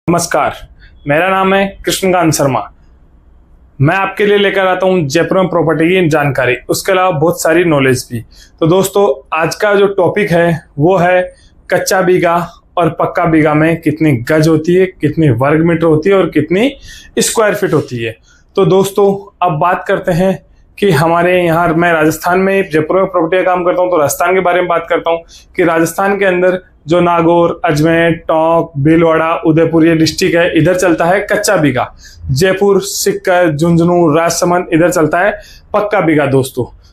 नमस्कार, मेरा नाम है कृष्णकांत शर्मा। मैं आपके लिए लेकर आता हूं जयपुर में प्रॉपर्टी की जानकारी, उसके अलावा बहुत सारी नॉलेज भी। तो दोस्तों, आज का जो टॉपिक है वो है कच्चा बीघा और पक्का बीघा में कितनी गज होती है, कितनी वर्ग मीटर होती है और कितनी स्क्वायर फीट होती है। तो दोस्तों, अब बात करते हैं कि हमारे यहाँ, मैं राजस्थान में जयपुर में प्रॉपर्टी का काम करता हूँ, तो राजस्थान के बारे में बात करता हूँ कि राजस्थान के अंदर जो नागौर, अजमेर, टोंक, भीलवाड़ा, उदयपुर ये डिस्ट्रिक्ट है, इधर चलता है कच्चा बीघा। जयपुर, सीकर, झुंझुनू, राजसमंद इधर चलता है पक्का बीघा।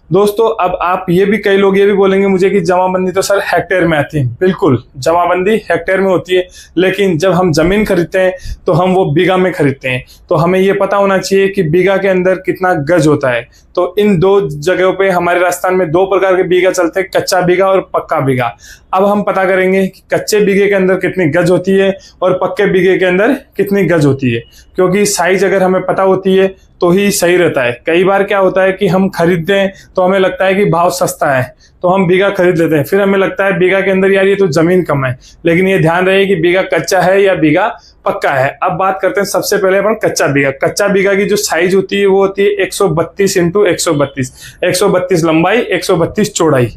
दोस्तों अब आप ये भी, कई लोग ये भी बोलेंगे मुझे कि जमाबंदी तो सर हेक्टेयर में आती है। बिल्कुल, जमाबंदी हेक्टेयर में होती है, लेकिन जब हम जमीन खरीदते हैं तो हम वो बीघा में खरीदते हैं। तो हमें ये पता होना चाहिए कि बीघा के अंदर कितना गज होता है। तो इन दो जगहों पे हमारे राजस्थान में दो प्रकार के बीघा चलते हैं, कच्चा बीघा और पक्का बीघा। अब हम पता करेंगे कि कच्चे बीघे के अंदर कितनी गज होती है और पक्के बीघे के अंदर कितनी गज होती है, क्योंकि साइज अगर हमें पता होती है तो ही सही रहता है। कई बार क्या होता है कि हम खरीदते हैं तो हमें लगता है कि भाव सस्ता है तो हम बीघा खरीद लेते हैं, फिर हमें लगता है बीघा के अंदर यार ये तो जमीन कम है। लेकिन ये ध्यान रहे कि बीघा कच्चा है या बीघा पक्का है। अब बात करते हैं सबसे पहले अपन कच्चा बीघा। कच्चा बीघा की जो साइज होती है वो होती है 132 इंटू 132, 132 लंबाई, 132 चौड़ाई।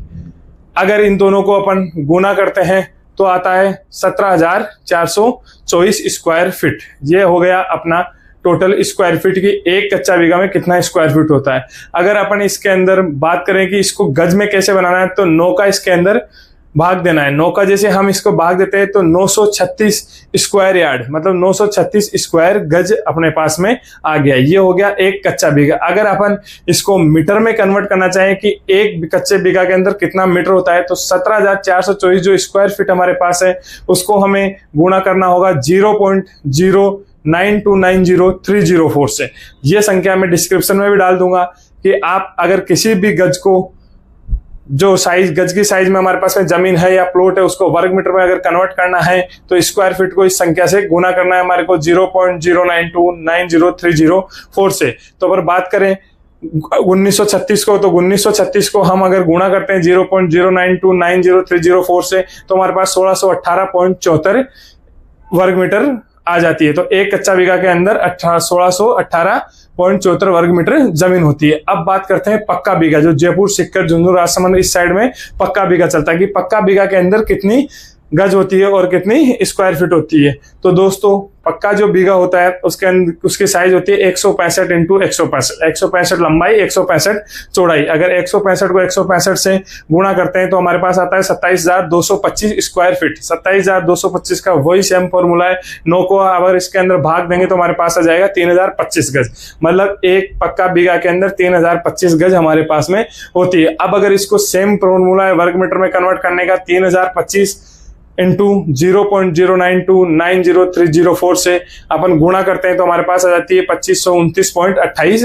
अगर इन दोनों को अपन गुना करते हैं तो आता है 17,424 स्क्वायर फीट। ये हो गया अपना टोटल स्क्वायर फीट की एक कच्चा बीघा में कितना स्क्वायर फीट होता है। अगर अपन इसके अंदर बात करें कि इसको गज में कैसे बनाना है, तो 9 का इसके अंदर भाग देना है। 9 का जैसे हम इसको भाग देते हैं तो 936 स्क्वायर यार्ड, मतलब 936 स्क्वायर गज अपने पास में आ गया। ये हो गया एक कच्चा बीघा। अगर अपन इसको मीटर में कन्वर्ट करना चाहें कि एक कच्चे बीघा के अंदर कितना मीटर होता है, तो 17,424 जो स्क्वायर फीट हमारे पास है उसको हमें गुणा करना होगा 0.09290,304 से। ये संख्या मैं डिस्क्रिप्शन में भी डाल दूंगा कि आप अगर किसी भी गज को, जो साइज गज की साइज में हमारे पास में जमीन है या प्लॉट है, उसको वर्ग मीटर में अगर कन्वर्ट करना है तो स्क्वायर फीट को इस संख्या से गुना करना है हमारे को 0.09290,304 से। तो अगर बात करें 1936 को, तो 1936 को हम अगर गुणा करते हैं 0.09290,304 से तो हमारे पास 1618.74 वर्ग मीटर आ जाती है। तो एक कच्चा बीघा के अंदर 1618.74 वर्ग मीटर जमीन होती है। अब बात करते हैं पक्का बीघा, जो जयपुर, सीकर, झुंझुनू, राजसमंद इस साइड में पक्का बीघा चलता है कि पक्का बीघा के अंदर कितनी गज होती है और कितनी स्क्वायर फीट होती है। तो दोस्तों, पक्का जो बीघा होता है उसके अंदर उसकी साइज होती है 165 इंटू 165, 165 लंबाई, 165 चौड़ाई। अगर 165 को 165 से गुणा करते हैं तो हमारे पास आता है 27,225 स्क्वायर फीट। 27,225 का वही सेम फॉर्मूला है। 9 को अगर इसके अंदर भाग देंगे तो हमारे पास आ जाएगा 3,025 गज। मतलब एक पक्का बीघा के अंदर 3,025 गज हमारे पास में होती है। अब अगर इसको सेम फॉर्मूला है वर्ग मीटर में कन्वर्ट करने का, 3,025 इंटू 0.09290,304 से अपन गुणा करते हैं तो हमारे पास आ जाती है 2529.28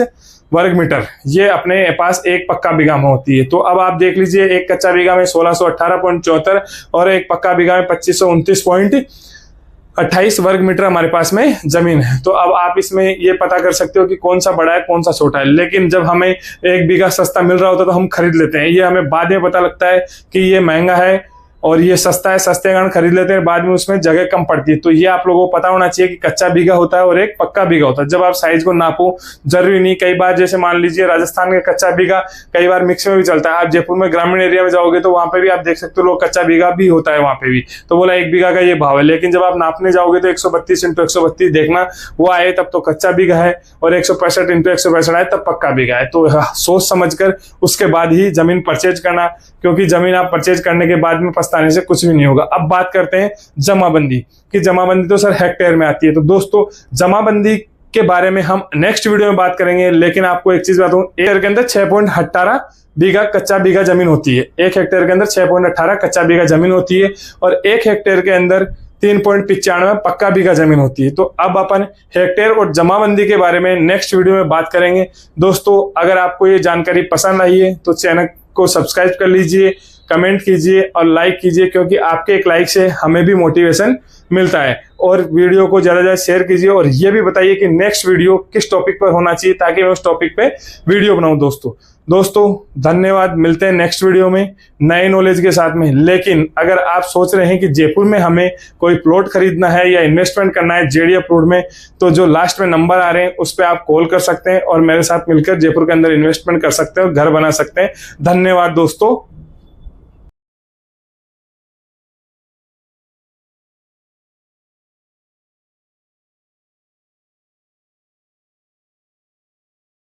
वर्ग मीटर। ये अपने पास एक पक्का बीघा में होती है। तो अब आप देख लीजिए, एक कच्चा बीघा में 1618.74 और एक पक्का बीघा में 2529.28 वर्ग मीटर हमारे पास में जमीन है। तो अब आप इसमें ये पता कर सकते हो कि कौन सा बड़ा है कौन सा छोटा है। लेकिन जब हमें एक बीघा सस्ता मिल रहा होता है तो हम खरीद लेते हैं। ये हमें बाद में पता लगता है कि ये महंगा है और ये सस्ता है, सस्ते कारण खरीद लेते हैं, बाद में उसमें जगह कम पड़ती है। तो ये आप लोगों को पता होना चाहिए कि कच्चा बीघा होता है और एक पक्का बीघा होता है। जब आप साइज को नापो, जरूरी नहीं, कई बार जैसे मान लीजिए राजस्थान का कच्चा बीघा कई बार मिक्स में भी चलता है। आप जयपुर में ग्रामीण एरिया में जाओगे तो वहां पे भी आप देख सकते हो लोग कच्चा बीघा भी होता है वहां पे भी, तो बोला एक बीघा का ये भाव है। लेकिन जब आप नापने जाओगे तो 132 इंटू 132 देखना, वो आए तब तो कच्चा बीघा है, और 165 इंटू 165 आए तब पक्का बीघा है। तो सोच समझ कर उसके बाद ही जमीन परचेज करना, क्योंकि जमीन आप परचेज करने के बाद में पछताने से कुछ भी नहीं होगा। अब बात करते हैं जमाबंदी कि जमाबंदी तो सर हेक्टेयर में आती है। तो दोस्तों, जमाबंदी के बारे में हम नेक्स्ट वीडियो में बात करेंगे। लेकिन आपको एक चीज बताऊं, एक हेक्टेयर के अंदर 6.18 बीघा कच्चा बीघा जमीन होती है। एक हेक्टेयर के अंदर 6.18 कच्चा बीघा जमीन होती है और एक हेक्टेयर के अंदर 3.95 पक्का बीघा जमीन होती है। तो अब अपन हेक्टेयर और जमाबंदी के बारे में नेक्स्ट वीडियो में बात करेंगे। दोस्तों, अगर आपको ये जानकारी पसंद आई है तो चैनल को सब्सक्राइब कर लीजिए, कमेंट कीजिए और लाइक कीजिए, क्योंकि आपके एक लाइक से हमें भी मोटिवेशन मिलता है। और वीडियो को ज़्यादा से शेयर कीजिए और ये भी बताइए कि नेक्स्ट वीडियो किस टॉपिक पर होना चाहिए, ताकि मैं उस टॉपिक पे वीडियो बनाऊं। दोस्तों धन्यवाद। मिलते हैं नेक्स्ट वीडियो में नए नॉलेज के साथ में। लेकिन अगर आप सोच रहे हैं कि जयपुर में हमें कोई प्लॉट खरीदना है या इन्वेस्टमेंट करना है जेडी अप्रूव्ड में, तो जो लास्ट में नंबर आ रहे हैं उस पर आप कॉल कर सकते हैं और मेरे साथ मिलकर जयपुर के अंदर इन्वेस्टमेंट कर सकते हैं और घर बना सकते हैं। धन्यवाद दोस्तों।